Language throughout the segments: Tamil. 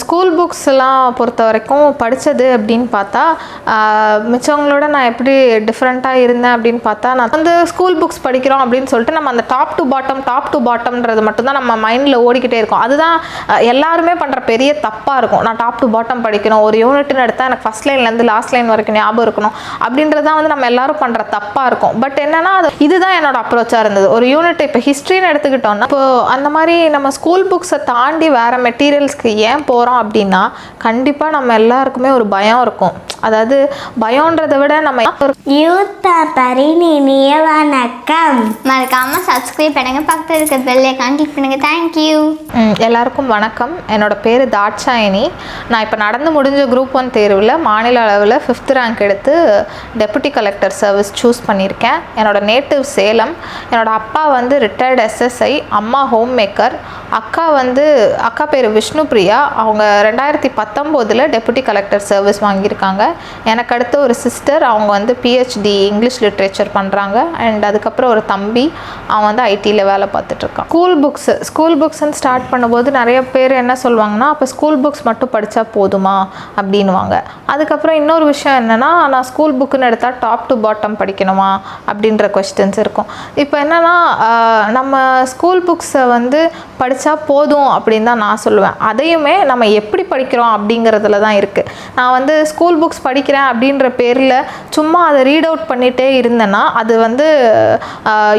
ஸ்கூல் புக்ஸ்லாம் பொறுத்த வரைக்கும் படித்தது அப்படின்னு பார்த்தா மிச்சவங்களோட நான் எப்படி டிஃப்ரெண்ட்டாக இருந்தேன் அப்படின்னு பார்த்தா, நான் வந்து ஸ்கூல் புக்ஸ் படிக்கிறோம் அப்படின்னு சொல்லிட்டு நம்ம அந்த டாப் டு பாட்டம்ன்றது மட்டும்தான் நம்ம மைண்டில் ஓடிக்கிட்டே இருக்கும். அதுதான் எல்லாருமே பண்ணுற பெரிய தப்பாக இருக்கும். நான் டாப் டு பாட்டம் படிக்கணும், ஒரு யூனிட்னு எடுத்தால் எனக்கு ஃபஸ்ட் லைன்லேருந்து லாஸ்ட் லைன் வரைக்கும் ஞாபகம் இருக்கணும் அப்படின்றதான் வந்து நம்ம எல்லாரும் பண்ணுற தப்பாக இருக்கும். பட் என்னன்னா, இதுதான் என்னோட அப்ரோச்சாக இருந்தது. ஒரு யூனிட் இப்போ ஹிஸ்ட்ரின்னு எடுத்துக்கிட்டோம்னா, இப்போ அந்த மாதிரி நம்ம ஸ்கூல் புக்ஸை தாண்டி வேறு மெட்டீரியல்ஸ்க்கு ஏன் போகிறோம் அப்படின்னா, கண்டிப்பாக நம்ம எல்லாருக்குமே ஒரு பயம் இருக்கும். அதாவது பயம்ன்றதை விட நம்ம யூத் பேப்பரின் இனிய வணக்கம். மறக்காமல் சப்ஸ்கிரைப் பண்ணுங்கள், பக்கத்தில் இருக்க பெல் ஐகான் கிளிக் பண்ணுங்கள். தேங்க்யூ. எல்லாருக்கும் வணக்கம். என்னோட பேர் தாட்சாயினி. நான் இப்போ நடந்து முடிஞ்ச குரூப் 1 தேர்வில் மாநில அளவில் 5th ரேங்க் எடுத்து டெபுட்டி கலெக்டர் சர்வீஸ் சூஸ் பண்ணியிருக்கேன். என்னோட நேட்டிவ் சேலம். என்னோட அப்பா வந்து ரிட்டையர்டு SSI, அம்மா ஹோம் மேக்கர். அக்கா பேர் விஷ்ணுபிரியா. அவங்க 2019 டெபுட்டி கலெக்டர் சர்வீஸ் வாங்கியிருக்காங்க. எனக்கு அடுத்து ஒரு சிஸ்டர், அவங்க வந்து PhD இங்கிலீஷ் லிட்ரேச்சர் பண்ணுறாங்க. அண்ட் அதுக்கப்புறம் ஒரு தம்பி, அவன் வந்து ஐடியில் வேலை பார்த்துட்ருக்கான். ஸ்கூல் புக்ஸ்ன்னு ஸ்டார்ட் பண்ணும்போது நிறைய பேர் என்ன சொல்லுவாங்கன்னா, அப்போ ஸ்கூல் புக்ஸ் மட்டும் படித்தா போதுமா அப்படின்வாங்க. அதுக்கப்புறம் இன்னொரு விஷயம் என்னென்னா, நான் ஸ்கூல் புக்குன்னு எடுத்தால் டாப் டு பாட்டம் படிக்கணுமா அப்படின்ற கொஸ்டின்ஸ் இருக்கும். இப்போ என்னென்னா, நம்ம ஸ்கூல் புக்ஸை வந்து படித்தா போதும் அப்படின்னு தான் நான் சொல்லுவேன். அதையுமே நம்ம எப்படி படிக்கிறோம் அப்படிங்கிறதுல தான் இருக்குது. நான் வந்து ஸ்கூல் புக்ஸ் படிக்கிறேன் அப்படின்ற பேரில் சும்மா அதை ரீட் அவுட் பண்ணிகிட்டே இருந்தேன்னா அது வந்து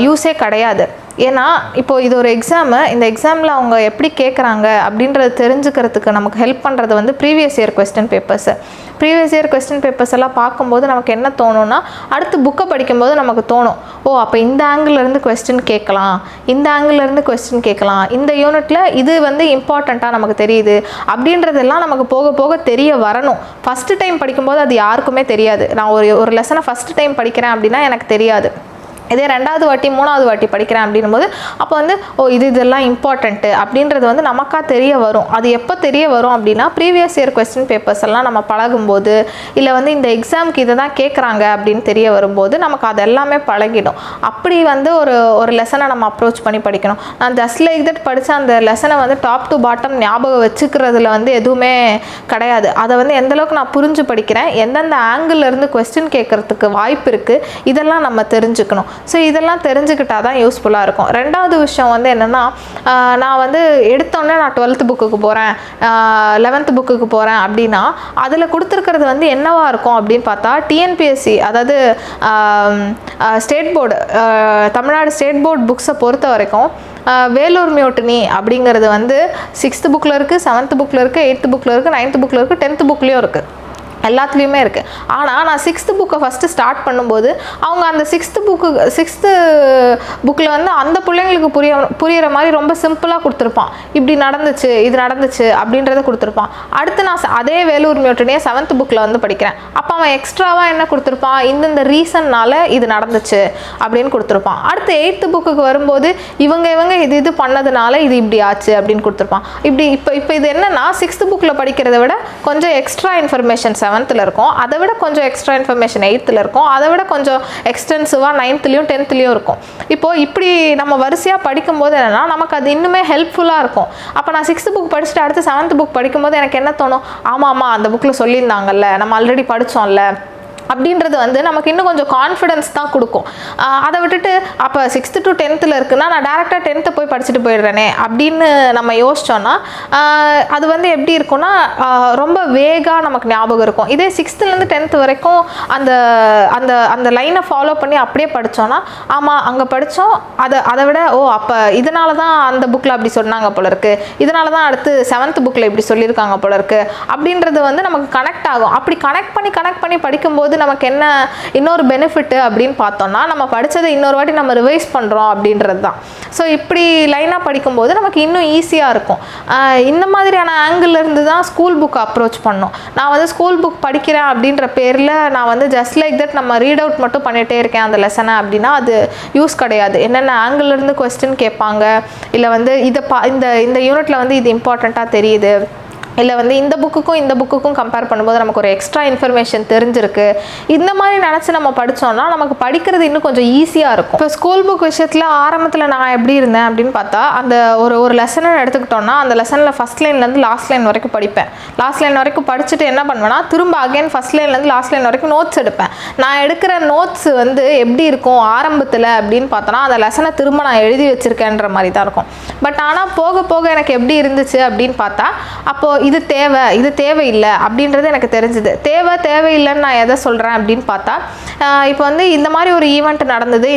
யூஸே கிடையாது. ஏன்னா இப்போது இது ஒரு எக்ஸாமு. இந்த எக்ஸாமில் அவங்க எப்படி கேட்குறாங்க அப்படின்றத தெரிஞ்சுக்கிறதுக்கு நமக்கு ஹெல்ப் பண்ணுறது வந்து ப்ரீவியஸ் இயர் கொஸ்டின் பேப்பர்ஸ் எல்லாம் பார்க்கும்போது நமக்கு என்ன தோணும்னா, அடுத்து புக்கை படிக்கும்போது நமக்கு தோணும், ஓ அப்போ இந்த ஆங்கிள்லேருந்து கொஸ்டின் கேட்கலாம், இந்த யூனிட்டில் இது வந்து இம்பார்ட்டண்ட்டாக நமக்கு தெரியுது அப்படின்றதெல்லாம் நமக்கு போக போக தெரிய வரணும். ஃபஸ்ட்டு டைம் படிக்கும்போது அது யாருக்குமே தெரியாது. நான் ஒரு லெசனை ஃபஸ்ட்டு டைம் படிக்கிறேன் அப்படின்னா எனக்கு தெரியாது. இதே 2வது வாட்டி 3வது வாட்டி படிக்கிறேன் அப்படின்னும் போது அப்போ வந்து இதெல்லாம் இம்பார்ட்டண்ட்டு அப்படின்றது வந்து நமக்காக தெரிய வரும். அது எப்போ தெரிய வரும் அப்படின்னா, ப்ரீவியஸ் இயர் கொஸ்டின் பேப்பர்ஸ் எல்லாம் நம்ம பழகும்போது, இல்லை வந்து இந்த எக்ஸாமுக்கு இதை தான் கேட்குறாங்க அப்படின்னு தெரிய வரும்போது நமக்கு அது எல்லாமே பழகிடும். அப்படி வந்து ஒரு லெசனை நம்ம அப்ரோச் பண்ணி படிக்கணும். நான் ஜஸ்ட் லைக் தட் படித்த அந்த லெசனை வந்து டாப் டு பாட்டம் ஞாபகம் வச்சுக்கிறதுல வந்து எதுவுமே கிடையாது. அதை வந்து எந்தளவுக்கு நான் புரிஞ்சு படிக்கிறேன், எந்தெந்த ஆங்கிள்லேருந்து கொஸ்டின் கேட்குறதுக்கு வாய்ப்பு இருக்குது, இதெல்லாம் நம்ம தெரிஞ்சுக்கணும். ஸோ இதெல்லாம் தெரிஞ்சுக்கிட்டால் தான் யூஸ்ஃபுல்லாக இருக்கும். 2வது விஷயம் வந்து என்னென்னா, நான் வந்து எடுத்தோடனே நான் 12th புக்குக்கு போகிறேன், 11th புக்குக்கு போகிறேன் அப்படின்னா அதில் கொடுத்துருக்கிறது வந்து என்னவாக இருக்கும் அப்படின்னு பார்த்தா, TNPSC அதாவது state board, Tamil Nadu state board புக்ஸை பொறுத்த வரைக்கும் வேலூர் மியூட்டினி அப்படிங்கிறது வந்து 6th புக்கில் இருக்குது, 7th புக்கில் இருக்குது, 8th புக்கில் இருக்குது, 9th புக்கில் இருக்குது, 10th புக்லேயும் இருக்குது, எல்லாத்துலேயுமே இருக்குது. ஆனால் நான் 6th புக்கை ஃபஸ்ட்டு ஸ்டார்ட் பண்ணும்போது அவங்க அந்த 6th புக்கில் வந்து அந்த பிள்ளைங்களுக்கு புரிகிற மாதிரி ரொம்ப சிம்பிளாக கொடுத்துருப்பான். இப்படி நடந்துச்சு, இது நடந்துச்சு அப்படின்றத கொடுத்துருப்பான். அடுத்து நான் அதே வேலூர் மியூட்டனியை 7th புக்கில் வந்து படிக்கிறேன். அப்போ அவன் எக்ஸ்ட்ராவாக என்ன கொடுத்துருப்பான், இந்த ரீசன்னால் இது நடந்துச்சு அப்படின்னு கொடுத்துருப்பான். அடுத்து 8th புக்குக்கு வரும்போது இவங்க இது பண்ணதுனால இது இப்படி ஆச்சு அப்படின்னு கொடுத்துருப்பான். இப்போ இது என்னன்னா, 6th புக்கில் படிக்கிறத விட கொஞ்சம் எக்ஸ்ட்ரா இன்ஃபர்மேஷன் 7th இருக்கும், அதை விட கொஞ்சம் எக்ஸ்ட்ரா இன்ஃபர்மேஷன் 8th இருக்கும், அதை விட கொஞ்சம் எக்ஸ்டென்சிவாக 9th-லையும் 10th-லையும் இருக்கும். இப்போது இப்படி நம்ம வரிசையாக படிக்கும்போது என்னென்னா, நமக்கு அது இன்னுமே ஹெல்ப்ஃபுல்லாக இருக்கும். அப்போ நான் 6th புக் படிச்சுட்டு அடுத்து 7th புக் படிக்கும்போது எனக்கு என்ன தோணும், ஆமாம் அந்த புக்கில் சொல்லியிருந்தாங்கல்ல, நம்ம ஆல்ரெடி படித்தோம்ல அப்படின்றது வந்து நமக்கு இன்னும் கொஞ்சம் கான்ஃபிடென்ஸ் தான் கொடுக்கும். அதை விட்டுட்டு அப்போ 6th to 10th இருக்குன்னா நான் டேரெக்டாக 10th போய் படிச்சுட்டு போயிடுறேனே அப்படின்னு நம்ம யோசிச்சோன்னா அது வந்து எப்படி இருக்கும்னா, ரொம்ப வேகாக நமக்கு ஞாபகம் இருக்கும். இதே 6th-லேருந்து 10th வரைக்கும் அந்த அந்த அந்த லைனை ஃபாலோ பண்ணி அப்படியே படித்தோன்னா, ஆமாம் அங்கே படித்தோம், அதை விட அப்போ இதனால தான் அந்த புக்கில் அப்படி சொன்னாங்க போல இருக்குது, இதனால தான் அடுத்து 7th புக்கில் இப்படி சொல்லியிருக்காங்க போல இருக்குது அப்படின்றது வந்து நமக்கு கனெக்ட் ஆகும். அப்படி கனெக்ட் பண்ணி படிக்கும்போது நமக்கு என்ன இன்னொரு பெனிஃபிட் அப்படின்னு பார்த்தோம்னா, நம்ம படித்ததை இன்னொரு வாட்டி நம்ம ரிவைஸ் பண்ணுறோம் அப்படின்றது தான். ஸோ இப்படி லைனாக படிக்கும்போது நமக்கு இன்னும் ஈஸியாக இருக்கும். இந்த மாதிரியான ஆங்கிள்லேருந்து தான் ஸ்கூல் புக் அப்ரோச் பண்ணோம். நான் வந்து ஸ்கூல் புக் படிக்கிறேன் அப்படின்ற பேரில் நான் வந்து ஜஸ்ட் லைக் தட் நம்ம ரீட் அவுட் மட்டும் பண்ணிகிட்டே இருக்கேன் அந்த லெசனை அப்படின்னா அது யூஸ் கிடையாது. என்னென்ன ஆங்கிள்லேருந்து கொஸ்டின் கேட்பாங்க, இல்லை வந்து இந்த யூனிட்டில் வந்து இது இம்பார்ட்டண்ட்டாக தெரியுது இல்லை வந்து இந்த புக்குக்கும் கம்பேர் பண்ணும்போது நமக்கு ஒரு எக்ஸ்ட்ரா இன்ஃபர்மேஷன் தெரிஞ்சிருக்கு, இந்த மாதிரி நினச்சி நம்ம படித்தோம்னா நமக்கு படிக்கிறது இன்னும் கொஞ்சம் ஈஸியாக இருக்கும். இப்போ ஸ்கூல் புக் விஷயத்தில் ஆரம்பத்தில் நான் எப்படி இருந்தேன் அப்படின்னு பார்த்தா, அந்த ஒரு லெசனை எடுத்துக்கிட்டோன்னா அந்த லெசனில் ஃபஸ்ட் லைன்லேருந்து லாஸ்ட் லைன் வரைக்கும் படிப்பேன். லாஸ்ட் லைன் வரைக்கும் படிச்சுட்டு என்ன பண்ணுவேன்னா திரும்ப அகைன் ஃபஸ்ட் லைன்லேருந்து லாஸ்ட் லைன் வரைக்கும் நோட்ஸ் எடுப்பேன். நான் எடுக்கிற நோட்ஸ் வந்து எப்படி இருக்கும் ஆரம்பத்தில் அப்படின்னு பார்த்தோன்னா அந்த லெசனை திரும்ப நான் எழுதி வச்சுருக்கேன்ற மாதிரி தான் இருக்கும். பட் ஆனால் போக போக எனக்கு எப்படி இருந்துச்சு அப்படின்னு பார்த்தா, அப்போது இது தேவை இது தேவையில்லை அப்படின்றது எனக்கு தெரிஞ்சுது. தேவையில்லைன்னு நான் எதை சொல்கிறேன் அப்படின்னு பார்த்தா, இப்போ வந்து இந்த மாதிரி ஒரு ஈவெண்ட் நடந்தது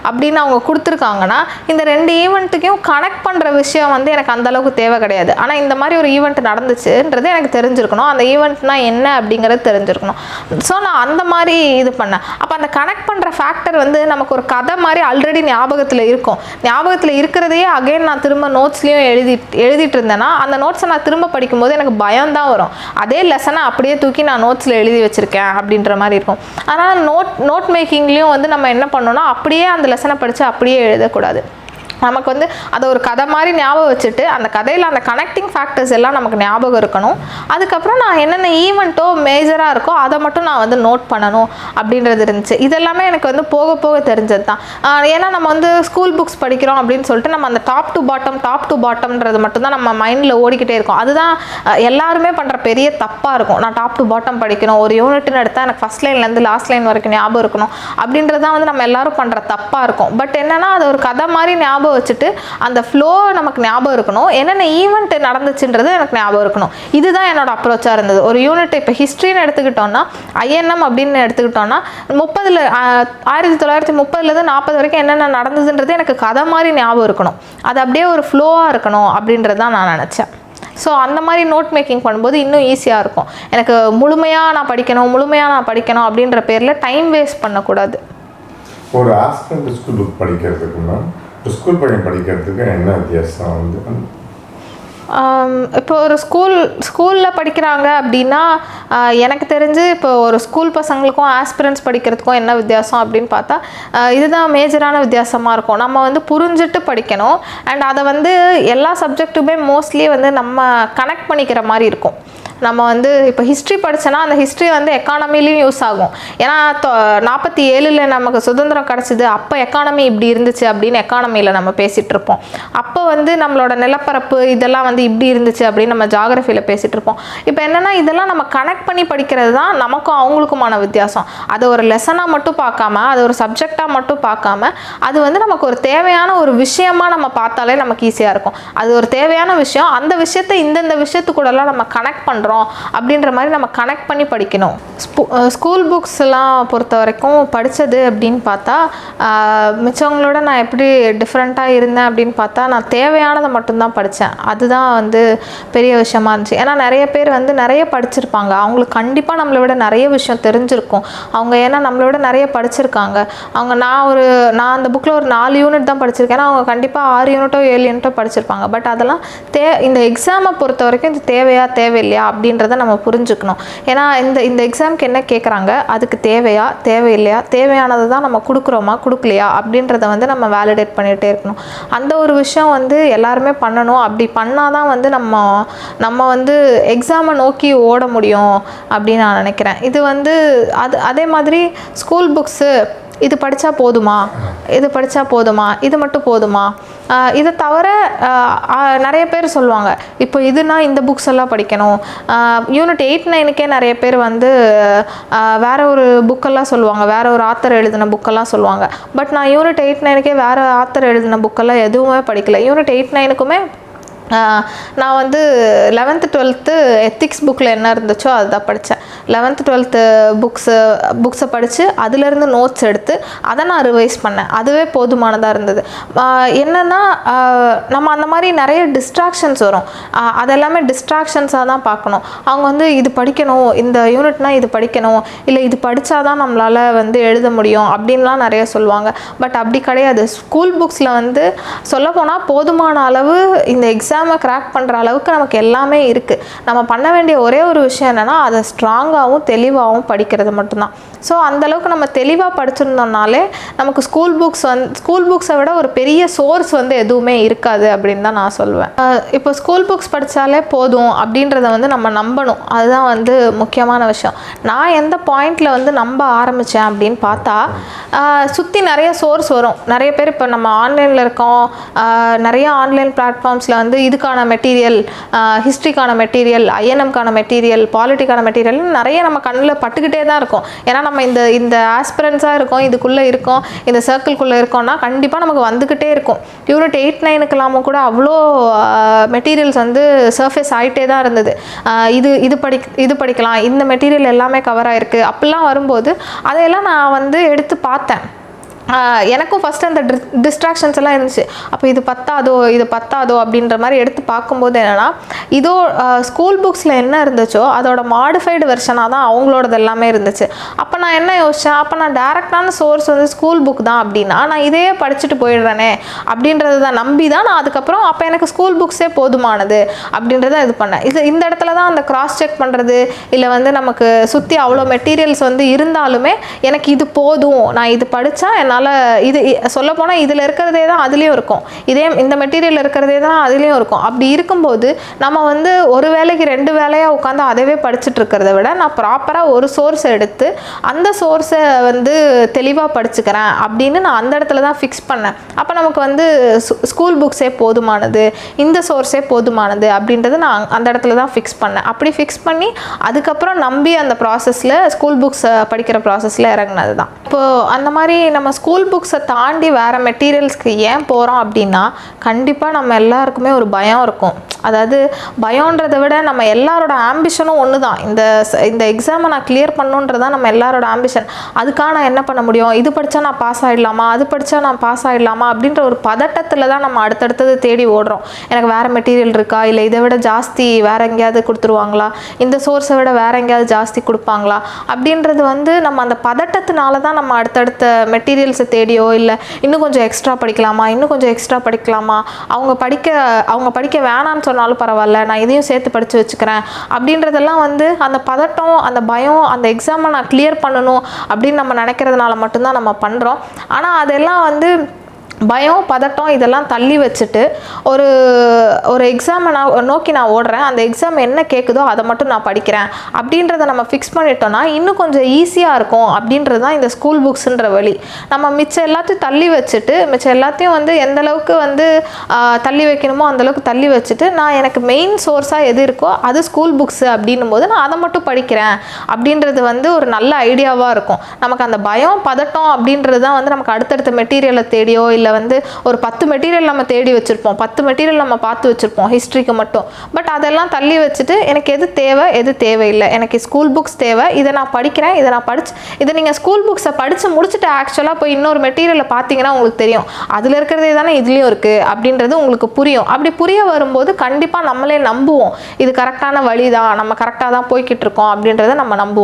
அப்படின்னு அவங்க கொடுத்துருக்காங்கன்னா இந்த 2 ஈவெண்ட்டுக்கையும் கனெக்ட் பண்ணுற விஷயம் வந்து எனக்கு அந்தளவுக்கு தேவை கிடையாது. ஆனால் இந்த மாதிரி ஒரு ஈவெண்ட் நடந்துச்சுன்றது எனக்கு தெரிஞ்சிருக்கணும், அந்த ஈவெண்ட்னா என்ன அப்படிங்கிறது தெரிஞ்சிருக்கணும். ஸோ நான் அந்த மாதிரி இது பண்ணேன். அப்போ அந்த கனெக்ட் பண்ணுற ஃபேக்டர் வந்து நமக்கு ஒரு கதை மாதிரி ஆல்ரெடி ஞாபகத்தில் இருக்கிறதையே அகைன் நான் திரும்ப நோட்ஸ்லேயும் எழுதிட்டு இருந்தேன்னா அந்த நோட்ஸை நான் திரும்ப படிக்கும்போது எனக்கு பயம் தான் வரும். அதே லெசனை அப்படியே தூக்கி நான் நோட்ஸில் எழுதி வச்சுருக்கேன் அப்படின்ற மாதிரி இருக்கும். ஆனால் நோட் மேக்கிங்லேயும் வந்து நம்ம என்ன பண்ணோம்னா அப்படியே அந்த லெசனை படித்து அப்படியே எழுதக்கூடாது. நமக்கு வந்து அதை ஒரு கதை மாதிரி ஞாபகம் வச்சுட்டு அந்த கதையில் அந்த கனெக்டிங் ஃபேக்டர்ஸ் எல்லாம் நமக்கு ஞாபகம் இருக்கணும். அதுக்கப்புறம் நான் என்னென்ன ஈவெண்ட்டோ மேஜராக இருக்கோ அதை மட்டும் நான் வந்து நோட் பண்ணணும் அப்படின்றது இருந்துச்சு. இதெல்லாமே எனக்கு வந்து போக போக தெரிஞ்சது தான். ஏன்னா நம்ம வந்து ஸ்கூல் புக்ஸ் படிக்கிறோம் அப்படின்னு சொல்லிட்டு நம்ம அந்த டாப் டு பாட்டம்ன்றது மட்டும்தான் நம்ம மைண்டில் ஓடிக்கிட்டே இருக்கும். அதுதான் எல்லாருமே பண்ணுற பெரிய தப்பாக இருக்கும். நான் டாப் டு பாட்டம் படிக்கணும், ஒரு யூனிட்னு எடுத்தால் எனக்கு ஃபஸ்ட் லைன்லேருந்து லாஸ்ட் லைன் வரைக்கும் ஞாபகம் இருக்கணும் அப்படின்றது தான் வந்து நம்ம எல்லாரும் பண்ணுற தப்பாக இருக்கும். பட் என்னென்னா அது ஒரு கதை மாதிரி ஞாபகம் வச்சுட்டு அந்த ஃப்ளோ நமக்கு ஞாபகம் இருக்கணும், என்னென்ன ஈவெண்ட் நடந்துச்சுன்றது எனக்கு ஞாபகம் இருக்கணும். இதுதான் என்னோட அப்ரோச்சாக இருந்தது. ஒரு யூனிட் இப்போ ஹிஸ்ட்ரின்னு எடுத்துக்கிட்டோன்னா INM அப்படின்னு எடுத்துக்கிட்டோன்னா 1930 40 வரைக்கும் என்னென்ன நடந்ததுன்றது எனக்கு கதை மாதிரி ஞாபகம் இருக்கணும். அது அப்படியே ஒரு ஃப்ளோவாக இருக்கணும் அப்படின்றது தான் நான் நினச்சேன். ஸோ அந்த மாதிரி நோட் மேக்கிங் பண்ணும்போது இன்னும் ஈஸியாக இருக்கும். எனக்கு முழுமையாக நான் படிக்கணும் அப்படின்ற பேரில் டைம் வேஸ்ட் பண்ணக்கூடாது. ஒரு ஆஸ்பிரண்ட் ஸ்கூல் புக் படிக்கிறதுக்குன்னா ஸ்கூல் பையன் படிக்கிறதுக்கு என்ன வித்தியாசம் வந்து? இப்போ ஒரு ஸ்கூலில் படிக்கிறாங்க அப்படின்னா எனக்கு தெரிஞ்சு இப்போ ஒரு ஸ்கூல் பசங்களுக்கும் ஆஸ்பிரண்ட்ஸ் படிக்கிறதுக்கும் என்ன வித்தியாசம் அப்படின்னு பார்த்தா இதுதான் மேஜரான வித்தியாசமாக இருக்கும். நம்ம வந்து புரிஞ்சுட்டு படிக்கணும். அண்ட் அதை வந்து எல்லா சப்ஜெக்ட்டுமே மோஸ்ட்லி வந்து நம்ம கனெக்ட் பண்ணிக்கிற மாதிரி இருக்கும். நம்ம வந்து இப்போ ஹிஸ்ட்ரி படித்தோன்னா அந்த ஹிஸ்ட்ரி வந்து எக்கானமிலையும் யூஸ் ஆகும். ஏன்னா 47 நமக்கு சுதந்திரம் கிடச்சிது, அப்போ எக்கானமி இப்படி இருந்துச்சு அப்படின்னு எக்கானமியில் நம்ம பேசிகிட்டு இருப்போம். அப்போ வந்து நம்மளோட நிலப்பரப்பு இதெல்லாம் வந்து இப்படி இருந்துச்சு அப்படின்னு நம்ம ஜாகிரஃபியில் பேசிகிட்டு இருப்போம். இப்போ என்னென்னா இதெல்லாம் நம்ம கனெக்ட் பண்ணி படிக்கிறது தான் நமக்கும் அவங்களுக்குமான வித்தியாசம். அது ஒரு லெசனாக மட்டும் பார்க்காம, அது ஒரு சப்ஜெக்டாக மட்டும் பார்க்காம, அது வந்து நமக்கு ஒரு தேவையான ஒரு விஷயமாக நம்ம பார்த்தாலே நமக்கு ஈஸியாக இருக்கும். அது ஒரு தேவையான விஷயம், அந்த விஷயத்தை இந்தந்த விஷயத்துக்கூடலாம் நம்ம கனெக்ட் பண்ணுறோம் அப்படின்ற மாதிரி நம்ம கனெக்ட் பண்ணி படிக்கணும். ஸ்கூல் புக்ஸ் எல்லாம் பொறுத்த வரைக்கும் படித்தது அப்படின்னு பார்த்தா மிச்சவங்களோட நான் எப்படி டிஃப்ரெண்ட்டாக இருந்தேன் அப்படின்னு பார்த்தா நான் தேவையானதை மட்டும்தான் படித்தேன். அதுதான் வந்து பெரிய விஷயமா இருந்துச்சு. ஏன்னா நிறைய பேர் வந்து நிறைய படிச்சிருப்பாங்க, அவங்களுக்கு கண்டிப்பாக நம்மளை விட நிறைய விஷயம் தெரிஞ்சிருக்கும். அவங்க ஏன்னா நம்மளை விட நிறைய படிச்சிருக்காங்க. அவங்க நான் அந்த புக்கில் ஒரு 4 யூனிட் தான் படிச்சிருக்கேன், அவங்க கண்டிப்பாக 6 யூனிட்டோ 7 யூனிட்டோ படிச்சிருப்பாங்க. பட் அதெல்லாம் இந்த எக்ஸாமை பொறுத்த வரைக்கும் இது தேவையா தேவையில்லையா அப்படின்றத நம்ம புரிஞ்சுக்கணும். ஏன்னா இந்த எக்ஸாமுக்கு என்ன கேட்குறாங்க, அதுக்கு தேவையா தேவையில்லையா, தேவையானதை தான் நம்ம கொடுக்குறோமா கொடுக்கலையா அப்படின்றத வந்து நம்ம வேலிடேட் பண்ணிகிட்டே இருக்கணும். அந்த ஒரு விஷயம் வந்து எல்லாருமே பண்ணணும். அப்படி பண்ணாதான் வந்து நம்ம வந்து எக்ஸாமை நோக்கி ஓட முடியும் அப்படின்னு நான் நினைக்கிறேன். இது வந்து அதே மாதிரி ஸ்கூல் புக்ஸு இது படித்தா போதுமா, இது மட்டும் போதுமா, இதை தவிர நிறைய பேர் சொல்லுவாங்க இப்போ இதுனா இந்த புக்ஸ் எல்லாம் படிக்கணும். யூனிட் 8, 9க்கே நிறைய பேர் வந்து வேறு ஒரு புக்கெல்லாம் சொல்லுவாங்க, வேறு ஒரு ஆத்தர் எழுதின புக்கெல்லாம் சொல்லுவாங்க. பட் நான் யூனிட் 8, 9க்கே வேறு ஆத்தர் எழுதின புக்கெல்லாம் எதுவுமே படிக்கல. யூனிட் 8, 9க்குமே நான் வந்து 11th 12th எத்திக்ஸ் புக்கில் என்ன இருந்துச்சோ அதுதான் படித்தேன். 11th 12th புக்ஸை படித்து அதிலேருந்து நோட்ஸ் எடுத்து அதை நான் ரிவைஸ் பண்ணேன். அதுவே போதுமானதாக இருந்தது. என்னென்னா நம்ம அந்த மாதிரி நிறைய டிஸ்ட்ராக்ஷன்ஸ் வரும், அதெல்லாமே டிஸ்ட்ராக்ஷன்ஸாக தான் பார்க்கணும். அவங்க வந்து இது படிக்கணும், இந்த யூனிட்னால் இது படிக்கணும், இல்லை இது படித்தாதான் நம்மளால் வந்து எழுத முடியும் அப்படின்லாம் நிறைய சொல்லுவாங்க. பட் அப்படி கிடையாது. ஸ்கூல் புக்ஸில் வந்து சொல்லப்போனால் போதுமான அளவு இந்த எக்ஸாமை கிராக் பண்ணுற அளவுக்கு நமக்கு எல்லாமே இருக்குது. நம்ம பண்ண வேண்டிய ஒரே ஒரு விஷயம் என்னென்னா அதை ஸ்ட்ராங்காகவும் தெளிவாகவும் படிக்கிறது மட்டும்தான். ஸோ அந்தளவுக்கு நம்ம தெளிவாக படிச்சிருந்தோம்னாலே நமக்கு ஸ்கூல் புக்ஸை விட ஒரு பெரிய சோர்ஸ் வந்து எதுவுமே இருக்காது அப்படின்னு தான் நான் சொல்லுவேன். இப்போ ஸ்கூல் புக்ஸ் படித்தாலே போதும் அப்படின்றத வந்து நம்ம நம்பணும். அதுதான் வந்து முக்கியமான விஷயம். நான் எந்த பாயிண்டில் வந்து நம்ப ஆரம்பித்தேன் அப்படின்னு பார்த்தா, சுற்றி நிறைய சோர்ஸ் வரும். நிறைய பேர் இப்போ நம்ம ஆன்லைனில் இருக்கோம், நிறைய ஆன்லைன் பிளாட்ஃபார்ம்ஸில் வந்து இதுக்கான மெட்டீரியல், ஹிஸ்ட்ரிக்கான மெட்டீரியல், ஐஎன்எம்கான மெட்டீரியல், பாலிட்டிக்கான மெட்டீரியல் நிறைய நம்ம கண்ணில் பட்டுக்கிட்டே தான் இருக்கும். ஏன்னா நம்ம இந்த ஆஸ்பிரன்ஸாக இருக்கோம், இதுக்குள்ளே இருக்கோம், இந்த சர்க்கிள்குள்ளே இருக்கோம்னா கண்டிப்பாக நமக்கு வந்துக்கிட்டே இருக்கும். யூனிட் 8, 9க்கெல்லாமும் கூட அவ்வளோ மெட்டீரியல்ஸ் வந்து சர்ஃபேஸ் ஆகிட்டே தான் இருந்தது. இது படிக்கலாம், இந்த மெட்டீரியல் எல்லாமே கவர் ஆகிருக்கு அப்படிலாம் வரும்போது அதையெல்லாம் நான் வந்து எடுத்து பார்த்தேன். எனக்கும் ஃபஸ்ட்டு அந்த டிஸ்ட்ராக்ஷன்ஸ் எல்லாம் இருந்துச்சு. அப்போ இது பத்தாதோ அப்படின்ற மாதிரி எடுத்து பார்க்கும்போது என்னென்னா, இதோ ஸ்கூல் புக்ஸில் என்ன இருந்துச்சோ அதோட மாடிஃபைடு வெர்ஷனாக தான் அவங்களோடது எல்லாமே இருந்துச்சு. அப்போ நான் என்ன யோசித்தேன், அப்போ நான் டேரெக்டான சோர்ஸ் வந்து ஸ்கூல் புக் தான் அப்படின்னா நான் இதையே படிச்சுட்டு போயிடுறேனே அப்படின்றது தான் நம்பி தான் நான் அதுக்கப்புறம் அப்போ எனக்கு ஸ்கூல் புக்ஸே போதுமானது அப்படின்றத இது பண்ணேன். இந்த இடத்துல தான் அந்த கிராஸ் செக் பண்ணுறது, இல்லை வந்து நமக்கு சுற்றி அவ்வளோ மெட்டீரியல்ஸ் வந்து இருந்தாலுமே எனக்கு இது போதும், நான் இது படித்தா என்னால் இது சொல்லப்போனால் இதில் இருக்கிறதே தான் அதுலேயும் இருக்கும், இந்த மெட்டீரியல் இருக்கிறதே தான் அதுலேயும் இருக்கும். அப்படி இருக்கும்போது நம்ம வந்து ஒரு வேலைக்கு 2 வேலையாக உட்காந்து அதவே படிச்சுட்டு இருக்கிறத விட நான் ப்ராப்பராக ஒரு சோர்ஸ் எடுத்து அந்த சோர்ஸை வந்து தெளிவாக படிச்சுக்கிறேன் அப்படின்னு நான் அந்த இடத்துல தான் ஃபிக்ஸ் பண்ணேன். அப்போ நமக்கு வந்து ஸ்கூல் புக்ஸே போதுமானது, இந்த சோர்ஸே போதுமானது அப்படின்றது நான் அந்த இடத்துல தான் ஃபிக்ஸ் பண்ணேன். அப்படி ஃபிக்ஸ் பண்ணி அதுக்கப்புறம் நம்பி அந்த ப்ராசஸில் ஸ்கூல் புக்ஸ் படிக்கிற ப்ராசஸில் இறங்கினது தான். இப்போது அந்த மாதிரி நம்ம ஸ்கூல் புக்ஸை தாண்டி வேறு மெட்டீரியல்ஸ்க்கு ஏன் போகிறோம் அப்படின்னா, கண்டிப்பாக நம்ம எல்லாருக்குமே ஒரு பயம் இருக்கும். அதாவது பயம்ன்றதை விட நம்ம எல்லாரோட ஆம்பிஷனும் ஒன்று தான். இந்த எக்ஸாமை நான் கிளியர் பண்ணுன்றது தான் நம்ம எல்லாரோட ஆம்பிஷன். அதுக்காக நான் என்ன பண்ண முடியும், இது படித்தா நான் பாஸ் ஆகிடலாமா, அது படித்தா நான் பாஸ் ஆகிடலாமா அப்படின்ற ஒரு பதட்டத்தில் தான் நம்ம அடுத்தடுத்தது தேடி ஓடுறோம். எனக்கு வேறு மெட்டீரியல் இருக்கா, இல்லை இதை விட ஜாஸ்தி வேறு எங்கேயாவது கொடுத்துருவாங்களா, இந்த சோர்ஸை விட வேறு எங்கேயாவது ஜாஸ்தி கொடுப்பாங்களா அப்படின்றது வந்து நம்ம அந்த பதட்டத்தினால தான் நம்ம அடுத்தடுத்த மெட்டீரியல்ஸை தேடியோ, இல்லை இன்னும் கொஞ்சம் எக்ஸ்ட்ரா படிக்கலாமா, அவங்க படிக்க வேணான்னு சொன்னாலும் பரவாயில்ல, நான் இதையும் சேர்த்து படித்து வச்சுக்கிறேன் அப்படின்றதெல்லாம் வந்து அந்த பதட்டம், அந்த பயம், அந்த எக்ஸாமை நான் கிளியர் பண்ணணும் அப்படின்னு நம்ம நினைக்கிறதுனால மட்டும்தான் நம்ம பண்ணுறோம். ஆனால் அதெல்லாம் வந்து பயம், பதட்டம் இதெல்லாம் தள்ளி வச்சுட்டு ஒரு எக்ஸாமை நோக்கி நான் ஓடுறேன், அந்த எக்ஸாம் என்ன கேட்குதோ அதை மட்டும் நான் படிக்கிறேன் அப்படின்றத நம்ம ஃபிக்ஸ் பண்ணிட்டோன்னா இன்னும் கொஞ்சம் ஈஸியாக இருக்கும் அப்படின்றது தான் இந்த ஸ்கூல் புக்ஸுன்ற வழி. நம்ம மிச்சம் எல்லாத்தையும் தள்ளி வச்சுட்டு, மிச்சம் எல்லாத்தையும் வந்து எந்தளவுக்கு வந்து தள்ளி வைக்கணுமோ அந்தளவுக்கு தள்ளி வச்சுட்டு, நான் எனக்கு மெயின் சோர்ஸாக எது இருக்கோ அது ஸ்கூல் புக்ஸு அப்படின்னும் போது நான் அதை மட்டும் படிக்கிறேன் அப்படின்றது வந்து ஒரு நல்ல ஐடியாவாக இருக்கும். நமக்கு அந்த பயம், பதட்டம் அப்படின்றது தான் வந்து நமக்கு அடுத்தடுத்த மெட்டீரியலை தேடியோ, இல்லை வந்து ஒரு 10 மெட்டீரியல் நம்ம தேடி வச்சுருப்போம், 10 மெட்டீரியல் நம்ம பார்த்து வச்சுருப்போம் ஹிஸ்ட்ரிக்கு மட்டும். பட் அதெல்லாம் தள்ளி வச்சுட்டு எனக்கு எது தேவை, எது தேவையில்லை, எனக்கு ஸ்கூல் புக்ஸ் தேவை, இதை நான் படிக்கிறேன், இதை நீங்கள் ஸ்கூல் புக்ஸை படித்து முடிச்சுட்டு ஆக்சுவலாக போய் இன்னொரு மெட்டீரியலை பார்த்தீங்கன்னா உங்களுக்கு தெரியும் அதில் இருக்கிறதே தானே இதுலேயும் இருக்குது அப்படின்றது உங்களுக்கு புரியும். அப்படி புரிய வரும்போது கண்டிப்பாக நம்மளே நம்புவோம், இது கரெக்டான வழி தான், நம்ம கரெக்டாக தான் போய்கிட்டு இருக்கோம் அப்படின்றத நம்ம நம்புவோம்.